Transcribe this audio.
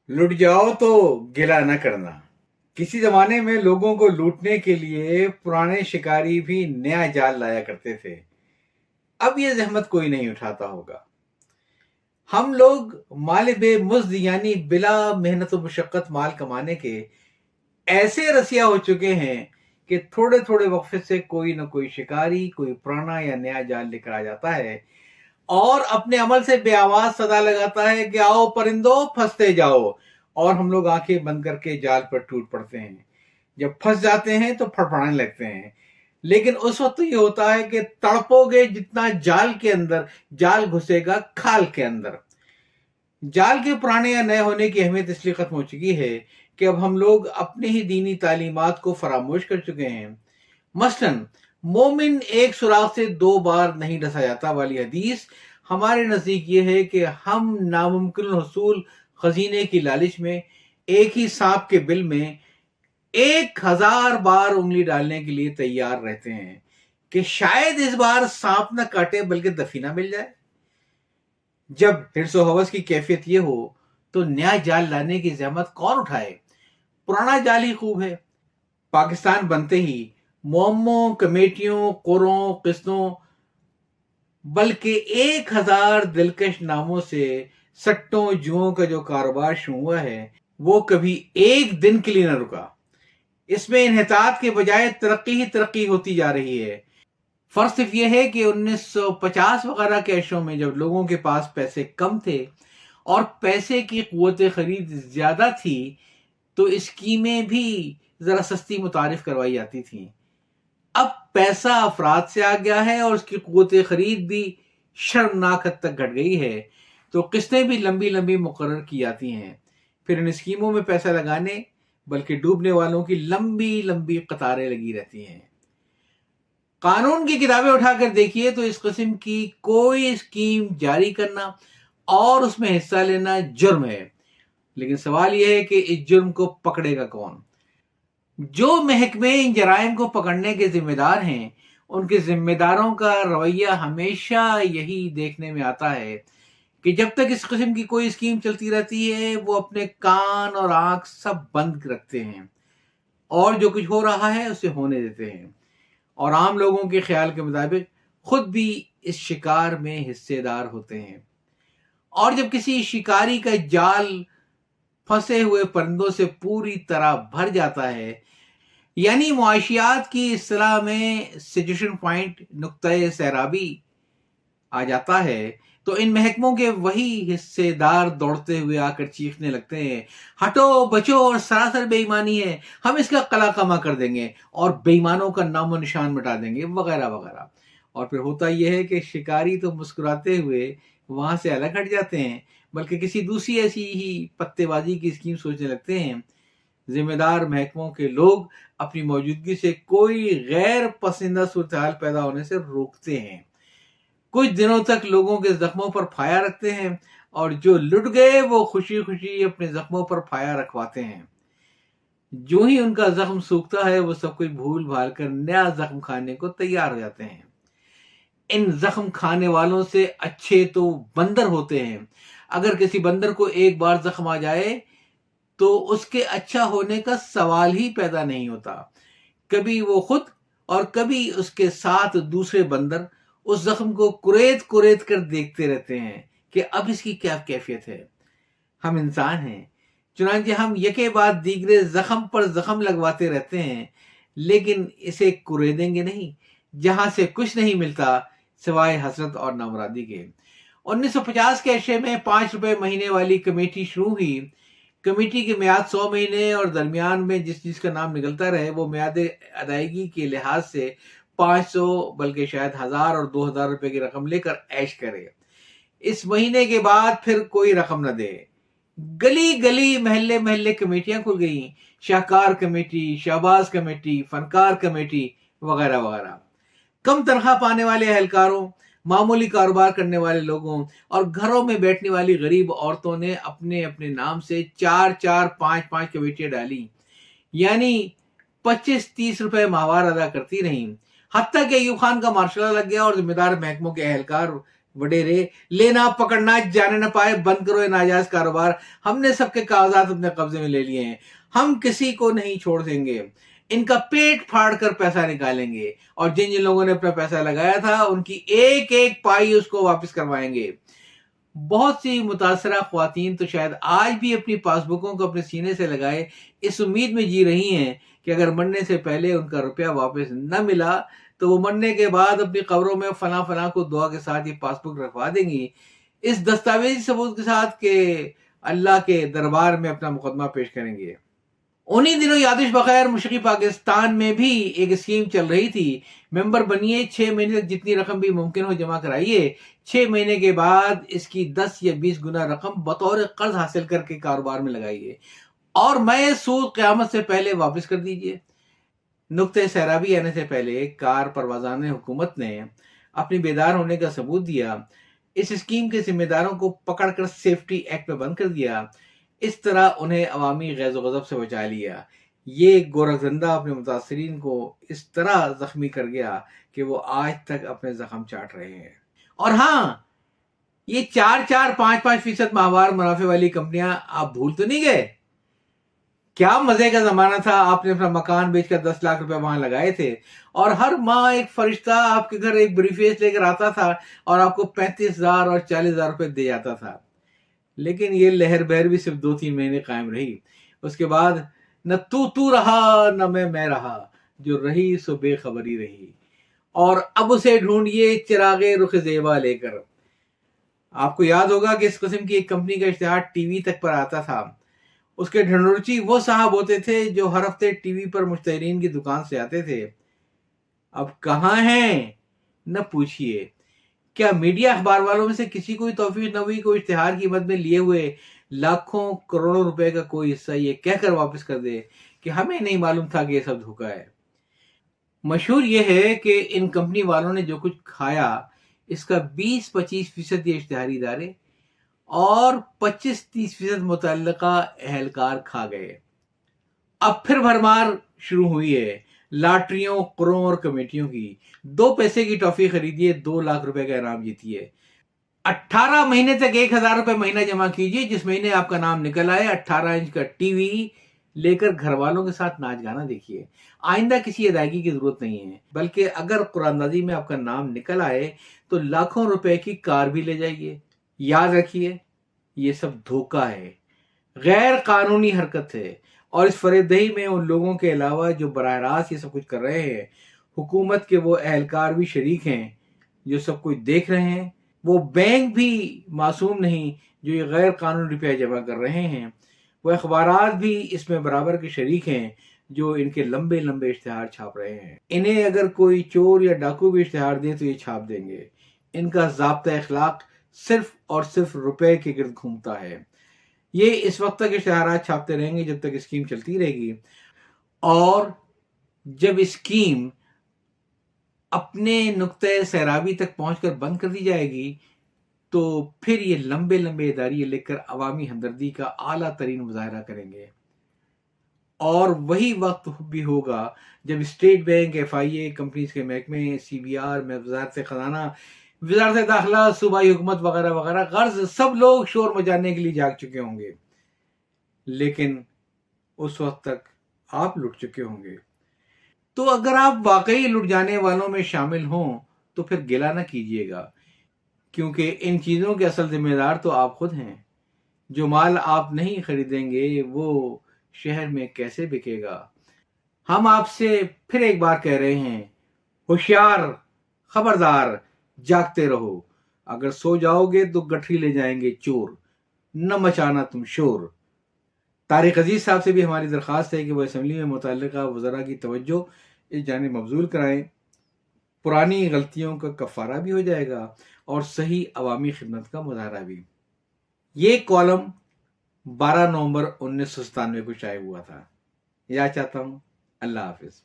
लुट जाओ तो गिला न करना। किसी जमाने में लोगों को लूटने के लिए पुराने शिकारी भी नया जाल लाया करते थे। अब ये जहमत कोई नहीं उठाता होगा। हम लोग माल बेमुज़्द यानी बिला मेहनत व मुशक्कत माल कमाने के ऐसे रसिया हो चुके हैं कि थोड़े थोड़े वक्फे से कोई ना कोई शिकारी कोई पुराना या नया जाल लेकर आ जाता है और अपने अमल से बेआवाज सदा लगाता है कि आओ परिंदो फंसते जाओ। और हम लोग आंखें बंद करके जाल पर टूट पड़ते हैं। जब फंस जाते हैं तो फड़फड़ाने लगते हैं। लेकिन उस वक्त तो ये होता है कि तड़पोगे जितना जाल के अंदर, जाल घुसेगा खाल के अंदर। जाल के पुराने या नए होने की अहमियत इसलिए खत्म हो चुकी है कि अब हम लोग अपनी ही दीनी तालीमात को फरामोश कर चुके हैं। मसलन मोमिन एक सुराख से दो बार नहीं डसा जाता वाली हदीस हमारे नजदीक ये है कि हम नामुमकिन हसूल खजीने की लालच में एक ही सांप के बिल में 1000 बार उंगली डालने के लिए तैयार रहते हैं कि शायद इस बार सांप न काटे बल्कि दफीना मिल जाए। जब हिर्स व हवस की कैफियत ये हो तो नया जाल लाने की जहमत कौन उठाए? पुराना जाल ही खूब है। पाकिस्तान बनते ही मुअम्मों, कमेटियों, कुरों, किस्तों बल्कि 1000 दिलकश नामों से सट्टों जुओं का जो कारोबार शुरू हुआ है वो कभी एक दिन के लिए न रुका। इसमें इन्हितात के बजाय तरक्की ही तरक्की होती जा रही है। फर्क सिर्फ ये है कि 1950 वगैरह के अशों में जब लोगों के पास पैसे कम थे और पैसे की कुव्वत खरीद ज्यादा थी तो स्कीमें भी जरा सस्ती मुतारिफ करवाई जाती थी। अब पैसा अफराद से आ गया है और उसकी कुव्वत खरीद भी शर्मनाक हद तक घट गई है, तो किस्तें भी लंबी लंबी मुकर्रर की जाती हैं। फिर इन स्कीमों में पैसा लगाने बल्कि डूबने वालों की लंबी लंबी कतारें लगी रहती हैं। कानून की किताबें उठाकर देखिए तो इस किस्म की कोई स्कीम जारी करना और उसमें हिस्सा लेना जुर्म है। लेकिन सवाल यह है कि इस जुर्म को पकड़ेगा कौन? जो महकमे इन जराइम को पकड़ने के जिम्मेदार हैं उनके जिम्मेदारों का रवैया हमेशा यही देखने में आता है कि जब तक इस किस्म की कोई स्कीम चलती रहती है वो अपने कान और आंख सब बंद रखते हैं और जो कुछ हो रहा है उसे होने देते हैं और आम लोगों के ख्याल के मुताबिक खुद भी इस शिकार में हिस्सेदार होते हैं। और जब किसी शिकारी का जाल फंसे हुए परिंदों से पूरी तरह भर जाता है, यानी मुआशियात की इस्तिलाह में सिचुएशन पॉइंट, नुक्ता सैराबी आ जाता है, तो इन महकमों के वही हिस्सेदार दौड़ते हुए आकर चीखने लगते हैं, हटो बचो और सरासर बेईमानी है, हम इसका कला कमा कर देंगे और बेईमानों का नामो निशान मिटा देंगे वगैरह वगैरह। और फिर होता यह है कि शिकारी तो मुस्कुराते हुए वहां से अलग हट जाते हैं बल्कि किसी दूसरी ऐसी ही पत्तेबाजी की स्कीम सोचने लगते हैं। जिम्मेदार महकमों के लोग अपनी मौजूदगी से कोई गैर पसंदीदा सूरत पैदा होने से रोकते हैं। कुछ दिनों तक लोगों के जख्मों पर फाया रखते हैं और जो लुट गए वो खुशी खुशी अपने जख्मों पर फाया रखवाते हैं। जो ही उनका जख्म सूखता है वो सब कुछ भूल भाल कर नया जख्म खाने को तैयार हो जाते हैं। इन जख्म खाने वालों से अच्छे तो बंदर होते हैं। अगर किसी बंदर को एक बार जख्म आ जाए तो उसके अच्छा होने का सवाल ही पैदा नहीं होता। कभी वो खुद और कभी उसके साथ दूसरे बंदर उस जख्म को कुरेद कुरेद कर देखते रहते हैं कि अब इसकी क्या कैफियत है। हम इंसान हैं, चुनांचे हम यके बाद दीगरे जख्म पर जख्म लगवाते रहते हैं, लेकिन इसे कुरेदेंगे नहीं जहां से कुछ नहीं मिलता सिवाय हसरत और नामुरादी के। 1950 के अशे में 5 रुपए महीने वाली कमेटी शुरू हुई। कमेटी की म्याद 100 महीने और दरमियान में जिस चीज का नाम निकलता रहे वो म्याद अदायगी के लिहाज से 500 बल्कि शायद 1000 और 2000 रुपए की रकम लेकर ऐश करे। इस महीने के बाद फिर कोई रकम न दे। गली गली महल्ले महल्ले कमेटियां खुल गई, शाहकार कमेटी, शहबाज कमेटी, फनकार कमेटी वगैरह वगैरह। कम तनख्वाह पाने वाले अहलकारों, मामूली कारोबार करने वाले लोगों और घरों में बैठने वाली गरीब औरतों ने अपने अपने नाम से 4-4, 5-5 कमेटियां डाली, यानी 25-30 रुपए माहवार अदा करती रहीं। हत्ता कि अयूब खान का मार्शल लग गया और जिम्मेदार महकमों के अहलकार وڈیرے لینا پکڑنا جانے نہ پائے، بند کرو یہ ناجائز کاروبار، ہم نے سب کے کاغذات اپنے قبضے میں لے لیے ہیں، ہم کسی کو نہیں چھوڑ دیں گے، ان کا پیٹ پھاڑ کر پیسہ نکالیں گے، اور جن جن لوگوں نے اپنا پیسہ لگایا تھا ان کی ایک ایک پائی اس کو واپس کروائیں گے۔ بہت سی متاثرہ خواتین تو شاید آج بھی اپنی پاس بکوں کو اپنے سینے سے لگائے اس امید میں جی رہی ہیں کہ اگر مرنے سے پہلے ان کا روپیہ واپس نہ ملا تو وہ مرنے کے بعد اپنی قبروں میں فلاں فلاں کو دعا کے ساتھ یہ پاس بک رکھوا دیں گی، اس دستاویزی ثبوت کے ساتھ کہ اللہ کے دربار میں اپنا مقدمہ پیش کریں گے۔ انہی دنوں یادش بخیر مشرقی پاکستان میں بھی ایک اسکیم چل رہی تھی، ممبر بنیے، 6 مہینے تک جتنی رقم بھی ممکن ہو جمع کرائیے، 6 مہینے کے بعد اس کی 10 یا 20 گنا رقم بطور قرض حاصل کر کے کاروبار میں لگائیے، اور میں سود قیامت سے پہلے واپس کر دیجیے۔ نقطۂ سیرابی آنے سے پہلے کار پروازان حکومت نے اپنی بیدار ہونے کا ثبوت دیا، اس اسکیم کے ذمہ داروں کو پکڑ کر سیفٹی ایکٹ میں بند کر دیا، اس طرح انہیں عوامی غیظ و غضب سے بچا لیا۔ یہ گورکھ دھندا اپنے متاثرین کو اس طرح زخمی کر گیا کہ وہ آج تک اپنے زخم چاٹ رہے ہیں۔ اور ہاں، یہ 4-4 5-5% ماہوار منافع والی کمپنیاں آپ بھول تو نہیں گئے؟ کیا مزے کا زمانہ تھا، آپ نے اپنا مکان بیچ کر 10 لاکھ روپے وہاں لگائے تھے، اور ہر ماہ ایک فرشتہ آپ کے گھر ایک بریفیس لے کر آتا تھا اور آپ کو 35,000 اور 40,000 روپے دے جاتا تھا۔ لیکن یہ لہر بہر بھی صرف 2-3 مہینے قائم رہی، اس کے بعد نہ تو رہا نہ میں رہا، جو رہی سو بے خبری رہی، اور اب اسے ڈھونڈیے چراغ رخ زیبا لے کر۔ آپ کو یاد ہوگا کہ اس قسم کی ایک کمپنی کا اشتہار ٹی وی تک پر آتا تھا، اس کے ڈھنڈورچی وہ صاحب ہوتے تھے جو ہر ہفتے ٹی وی پر مشترین کی دکان سے آتے تھے۔ اب کہاں ہیں؟ نہ پوچھئے۔ کیا میڈیا اخبار والوں میں سے کسی کو توفیق نہ ہوئی کہ اشتہار کی مد میں لیے ہوئے لاکھوں کروڑوں روپے کا کوئی حصہ یہ کہہ کر واپس کر دے کہ ہمیں نہیں معلوم تھا کہ یہ سب دھوکہ ہے؟ مشہور یہ ہے کہ ان کمپنی والوں نے جو کچھ کھایا اس کا 20-25% یہ اشتہاری ادارے اور 25-30% متعلقہ اہلکار کھا گئے۔ اب پھر بھرمار شروع ہوئی ہے، لاٹریوں، قرعوں اور کمیٹیوں کی۔ 2 پیسے کی ٹافی خریدیے، 2 لاکھ روپے کا انعام جیتیے۔ 18 مہینے تک 1,000 روپے مہینہ جمع کیجیے، جس مہینے آپ کا نام نکل آئے 18 انچ کا ٹی وی لے کر گھر والوں کے ساتھ ناچ گانا دیکھیے۔ آئندہ کسی ادائیگی کی ضرورت نہیں ہے، بلکہ اگر قرآن دازی میں آپ کا نام نکل آئے تو لاکھوں روپے کی کار بھی لے جائیے۔ یاد رکھیے، یہ سب دھوکہ ہے، غیر قانونی حرکت ہے، اور اس فریب دہی میں ان لوگوں کے علاوہ جو براہ راست یہ سب کچھ کر رہے ہیں، حکومت کے وہ اہلکار بھی شریک ہیں جو سب کچھ دیکھ رہے ہیں، وہ بینک بھی معصوم نہیں جو یہ غیر قانونی روپیہ جمع کر رہے ہیں، وہ اخبارات بھی اس میں برابر کے شریک ہیں جو ان کے لمبے لمبے اشتہار چھاپ رہے ہیں۔ انہیں اگر کوئی چور یا ڈاکو بھی اشتہار دے تو یہ چھاپ دیں گے۔ ان کا ضابطہ اخلاق صرف اور صرف روپے کے گرد گھومتا ہے۔ یہ اس وقت تک اشتہارات چھاپتے رہیں گے جب تک اسکیم چلتی رہے گی، اور جب اسکیم اپنے نقطۂ سیرابی تک پہنچ کر بند کر دی جائے گی تو پھر یہ لمبے لمبے اداریے لکھ کر عوامی ہمدردی کا اعلیٰ ترین مظاہرہ کریں گے۔ اور وہی وقت بھی ہوگا جب اسٹیٹ بینک، ایف آئی اے، کمپنیز کے محکمے، سی بی آر میں وزارت خزانہ، وزارت داخلہ، صوبائی حکومت وغیرہ وغیرہ، غرض سب لوگ شور مچانے کے لیے جاگ چکے ہوں گے، لیکن اس وقت تک آپ لٹ چکے ہوں گے۔ تو اگر آپ واقعی لٹ جانے والوں میں شامل ہوں تو پھر گلہ نہ کیجیے گا، کیونکہ ان چیزوں کے اصل ذمہ دار تو آپ خود ہیں۔ جو مال آپ نہیں خریدیں گے وہ شہر میں کیسے بکے گا؟ ہم آپ سے پھر ایک بار کہہ رہے ہیں، ہوشیار، خبردار، جاگتے رہو، اگر سو جاؤ گے تو گٹھری لے جائیں گے چور، نہ مچانا تم شور۔ طارق عزیز صاحب سے بھی ہماری درخواست ہے کہ وہ اسمبلی میں متعلقہ وزراء کی توجہ اس جانب مبذول کرائیں، پرانی غلطیوں کا کفارہ بھی ہو جائے گا اور صحیح عوامی خدمت کا مظاہرہ بھی۔ یہ کالم 12 نومبر 1997 کو شائع ہوا تھا۔ یاد چاہتا ہوں۔ اللہ حافظ۔